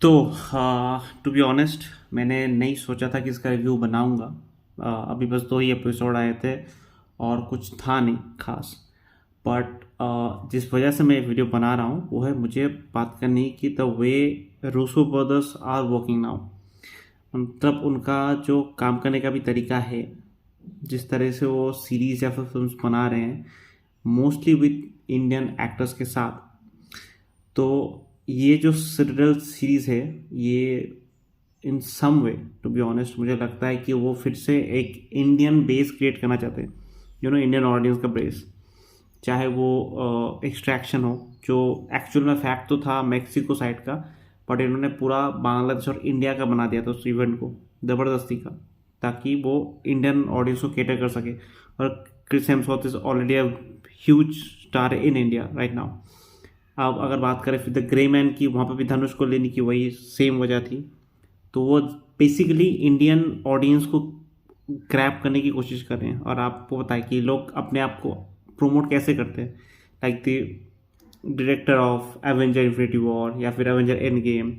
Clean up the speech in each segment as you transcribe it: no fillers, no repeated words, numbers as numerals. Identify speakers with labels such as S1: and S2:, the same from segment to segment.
S1: तो to be honest मैंने नहीं सोचा था कि इसका रिव्यू बनाऊंगा। अभी बस 2 ही एपिसोड आए थे और कुछ था नहीं खास। बट जिस वजह से मैं वीडियो बना रहा हूँ वो है मुझे बात करनी है कि the way Russo brothers are working now. मतलब उनका जो काम करने का भी तरीका है, जिस तरह से वो सीरीज या फिर फिल्म्स बना रहे हैं मोस्टली विद इंडियन एक्टर्स के साथ। तो ये जो सिरियल सीरीज है ये इन सम वे, टू बी ऑनेस्ट मुझे लगता है कि वो फिर से एक इंडियन बेस क्रिएट करना चाहते हैं। इंडियन ऑडियंस का बेस, चाहे वो एक्सट्रैक्शन हो जो एक्चुअल में फैक्ट तो था मेक्सिको साइड का, बट इन्होंने पूरा बांग्लादेश और इंडिया का बना दिया था उस इवेंट को ज़बरदस्ती का, ताकि वो इंडियन ऑडियंस को केटर कर सके। और Chris Hemsworth is already a huge star in India right now. अब अगर बात करें फिर द ग्रे मैन की, वहाँ पे भी धनुष को लेने की वही सेम वजह थी। तो वो बेसिकली इंडियन ऑडियंस को ग्रैब करने की कोशिश कर रहे हैं। और आपको पता है कि लोग अपने आप को प्रोमोट कैसे करते हैं, like the director of Avenger infinity war या फिर Avenger end game.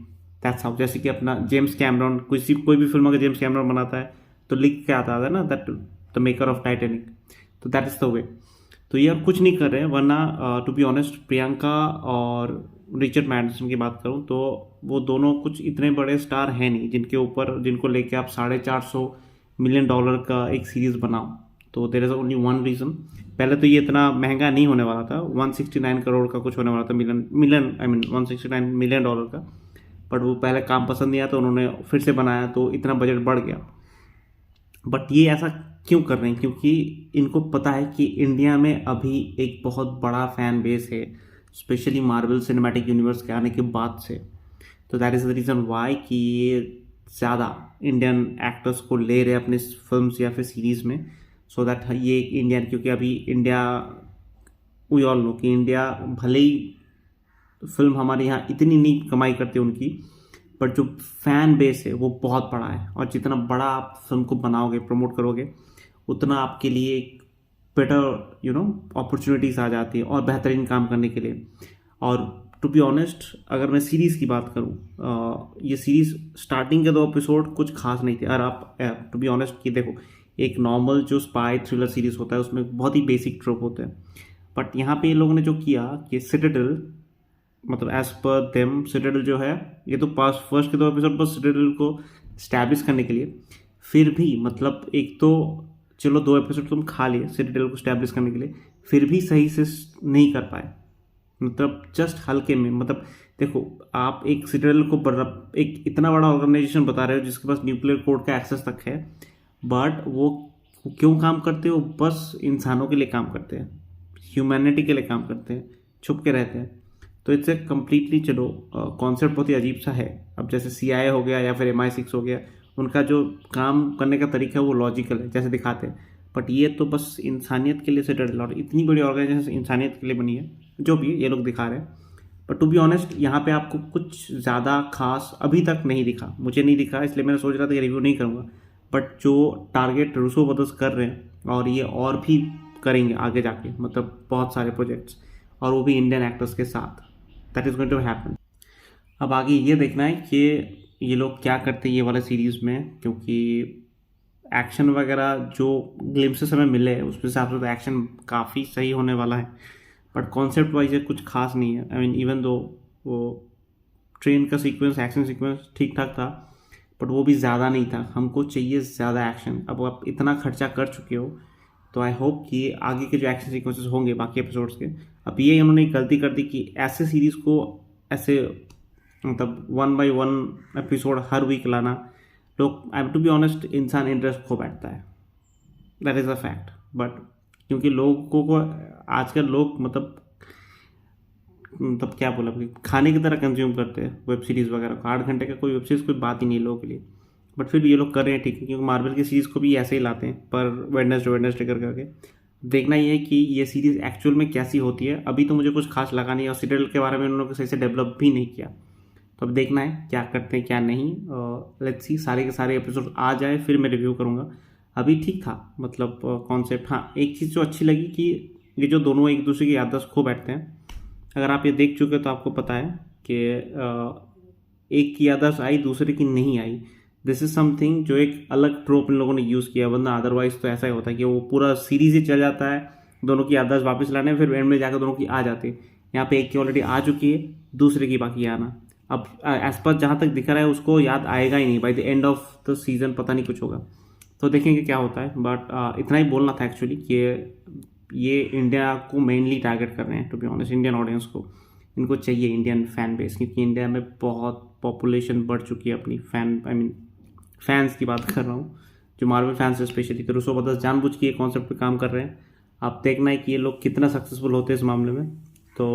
S1: That's how. जैसे कि अपना जेम्स कैमरॉन, कोई भी फिल्म अगर जेम्स कैमरॉन बनाता है तो लिख के आता है ना, that the maker of Titanic. तो दैट इज द वे। तो ये और कुछ नहीं कर रहे हैं, वरना टू बी ऑनेस्ट प्रियंका और रिचर्ड मैडिसन की बात करूं तो वो दोनों कुछ इतने बड़े स्टार हैं नहीं जिनको लेके आप $450 मिलियन का एक सीरीज बनाओ। तो there is only one reason. पहले तो ये इतना महंगा नहीं होने वाला था, 169 करोड़ का कुछ होने वाला था, million million I mean $169 million का। बट वो पहले काम पसंद नहीं आया तो उन्होंने फिर से बनाया तो इतना बजट बढ़ गया। बट ये ऐसा क्यों कर रहे हैं? क्योंकि इनको पता है कि इंडिया में अभी एक बहुत बड़ा फैन बेस है, स्पेशली मार्वल सिनेमैटिक यूनिवर्स के आने के बाद से। तो that is the reason why कि ये ज़्यादा इंडियन एक्टर्स को ले रहे हैं अपने फिल्म्स या फिर सीरीज़ में, सो दैट ये एक इंडियन, क्योंकि अभी इंडिया, वी ऑल नो कि इंडिया भले ही फिल्म हमारे यहाँ इतनी नहीं कमाई करती उनकी, बट जो फैन बेस है वो बहुत बड़ा है। और जितना बड़ा आप फिल्म को बनाओगे, प्रमोट करोगे, उतना आपके लिए एक बेटर अपॉर्चुनिटीज आ जाती है और बेहतरीन काम करने के लिए। और टू बी ऑनेस्ट अगर मैं सीरीज़ की बात करूँ, ये सीरीज़ स्टार्टिंग के 2 एपिसोड कुछ खास नहीं थे। और आप टू बी ऑनेस्ट कि देखो, एक नॉर्मल जो स्पाई थ्रिलर सीरीज़ होता है उसमें बहुत ही बेसिक ट्रोप होते हैं। बट यहाँ पे ये लोगों ने जो किया कि सिटाडेल, मतलब एज पर देम सिटाडेल जो है, ये तो पास फर्स्ट के 2 एपिसोड बस सिटाडेल को स्टैब्लिश करने के लिए, फिर भी मतलब एक तो चलो 2 एपिसोड तुम खा लिए सिटाडेल को स्टैब्लिश करने के लिए, फिर भी सही से नहीं कर पाए। मतलब जस्ट हल्के में, मतलब देखो आप एक सिटाडेल को एक इतना बड़ा ऑर्गेनाइजेशन बता रहे हो जिसके पास न्यूक्लियर कोड का एक्सेस तक है, बट वो क्यों काम करते हो? बस इंसानों के लिए काम करते हैं, ह्यूमैनिटी के लिए काम करते हैं, छुप के रहते हैं। तो इट्स ए कम्प्लीटली, चलो कॉन्सेप्ट बहुत ही अजीब सा है। अब जैसे CIA हो गया या फिर MI6 हो गया, उनका जो काम करने का तरीका है वो लॉजिकल है जैसे दिखाते हैं। बट ये तो बस इंसानियत के लिए से डर, और इतनी बड़ी ऑर्गेनाइजेशन इंसानियत के लिए बनी है, जो भी ये लोग दिखा रहे हैं। बट टू बी ऑनेस्ट यहाँ पे आपको कुछ ज़्यादा खास अभी तक नहीं दिखा, मुझे नहीं दिखा, इसलिए मैंने सोच रहा था कि रिव्यू नहीं करूँगा। बट जो टारगेट रूसो ब्रदर्स कर रहे हैं, और ये और भी करेंगे आगे जाके, मतलब बहुत सारे प्रोजेक्ट्स, और वो भी इंडियन एक्टर्स के साथ, that is going to happen. अब आगे ये देखना है कि ये लोग क्या करते हैं ये वाला सीरीज़ में, क्योंकि एक्शन वगैरह जो ग्लिम्सेस हमें मिले उस हिसाब से तो एक्शन काफ़ी सही होने वाला है। बट कॉन्सेप्ट वाइज कुछ खास नहीं है। आई मीन इवन दो वो ट्रेन का सीक्वेंस, एक्शन सीक्वेंस ठीक ठाक था, बट वो भी ज़्यादा नहीं था। हमको चाहिए ज़्यादा एक्शन। अब आप इतना खर्चा कर चुके हो तो आई होप कि आगे के जो एक्शन सीक्वेंसेस होंगे बाकी एपिसोड्स के, अब ये उन्होंने एक गलती कर दी कि ऐसे सीरीज़ को ऐसे मतलब 1 बाय 1 एपिसोड हर वीक लाना, लोग, आई टू बी ऑनेस्ट, इंसान इंटरेस्ट खो बैठता है, that is a fact. But क्योंकि लोगों को आजकल लोग मतलब क्या बोला, खाने की तरह कंज्यूम करते हैं वेब सीरीज़ वगैरह को। 8 घंटे का कोई वेब सीरीज़ कोई बात ही नहीं है लोगों के लिए। बट फिर भी ये लोग कर रहे हैं, ठीक है, क्योंकि मार्वल की सीरीज़ को भी ऐसे ही लाते हैं पर वेडनेसडे करके। देखना ये है कि ये सीरीज़ एक्चुअल में कैसी होती है। अभी तो मुझे कुछ खास लगा नहीं, और सीरियल के बारे में उन्होंने सही से डेवलप भी नहीं किया। तो अब देखना है क्या करते हैं क्या नहीं। लेट्स सी, सारे के सारे एपिसोड आ जाए फिर मैं रिव्यू करूँगा। अभी ठीक था, मतलब कॉन्सेप्ट। हाँ, एक चीज़ जो अच्छी लगी कि ये जो दोनों एक दूसरे की याददाश्त खो बैठते हैं, अगर आप ये देख चुके तो आपको पता है कि एक की याददाश्त आई, दूसरे की नहीं आई। दिस इज समथिंग जो एक अलग ट्रोप इन लोगों ने यूज़ किया, वरना अदरवाइज तो ऐसा ही होता है कि वो पूरा सीरीज ही चल जाता है, दोनों की याददाश्त वापस लाने, फिर एंड में जाकर दोनों की आ जाती है। यहाँ पे एक की ऑलरेडी आ चुकी है, दूसरे की बाकी आना। अब एज पर जहाँ तक दिख रहा है उसको याद आएगा ही नहीं, by the end of the season पता नहीं कुछ होगा, तो देखेंगे क्या होता है। बट इतना ही बोलना था एक्चुअली कि ये इंडिया को मेनली टारगेट कर रहे हैं, to be honest, Indian audience को। इनको चाहिए इंडियन फैन बेस, क्योंकि इंडिया में बहुत पॉपुलेशन बढ़ चुकी है अपनी फैन, आई मीन फैंस की बात कर रहा हूँ, जो मार्वल फैंस है स्पेशली। तो रूसो ब्रदर्स जानबूझ के ये कॉन्सेप्ट पे काम कर रहे हैं। आप देखना है कि ये लोग कितना सक्सेसफुल होते हैं इस मामले में। तो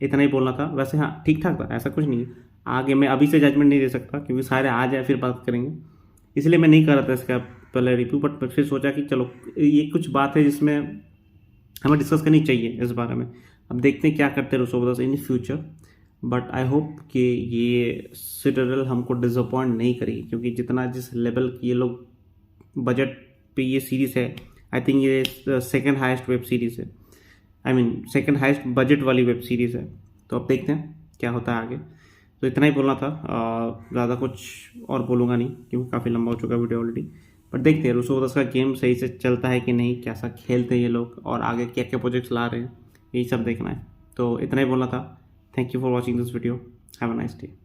S1: इतना ही बोलना था। वैसे हाँ, ठीक ठाक था, ऐसा कुछ नहीं है। आगे मैं अभी से जजमेंट नहीं दे सकता, क्योंकि सारे आ जाए फिर बात करेंगे, इसलिए मैं नहीं कर रहा था इसका पहले रिव्यू। बट फिर सोचा कि चलो ये कुछ बात है जिसमें हमें डिस्कस करनी चाहिए इस बारे में। अब देखते हैं क्या करते हैं Russo brothers in future. But I hope कि ये सिटाडेल हमको डिसअपॉइंट नहीं करेगी, क्योंकि जितना जिस लेवल की ये लोग बजट पे ये सीरीज़ है, आई थिंक ये सेकंड हाईएस्ट वेब सीरीज़ है, I mean second highest budget वाली वेब सीरीज़ है। तो अब देखते हैं क्या होता है आगे। तो इतना ही बोलना था, ज़्यादा कुछ और बोलूँगा नहीं, क्योंकि काफ़ी लंबा हो चुका है वीडियो ऑलरेडी। बट देखते हैं रूसो ब्रदर्स का गेम सही से चलता है कि नहीं, कैसा खेलते हैं ये लोग, और आगे क्या क्या प्रोजेक्ट्स ला रहे हैं, यही सब देखना है। तो इतना ही बोलना था। Thank you for watching this video. Have a nice day.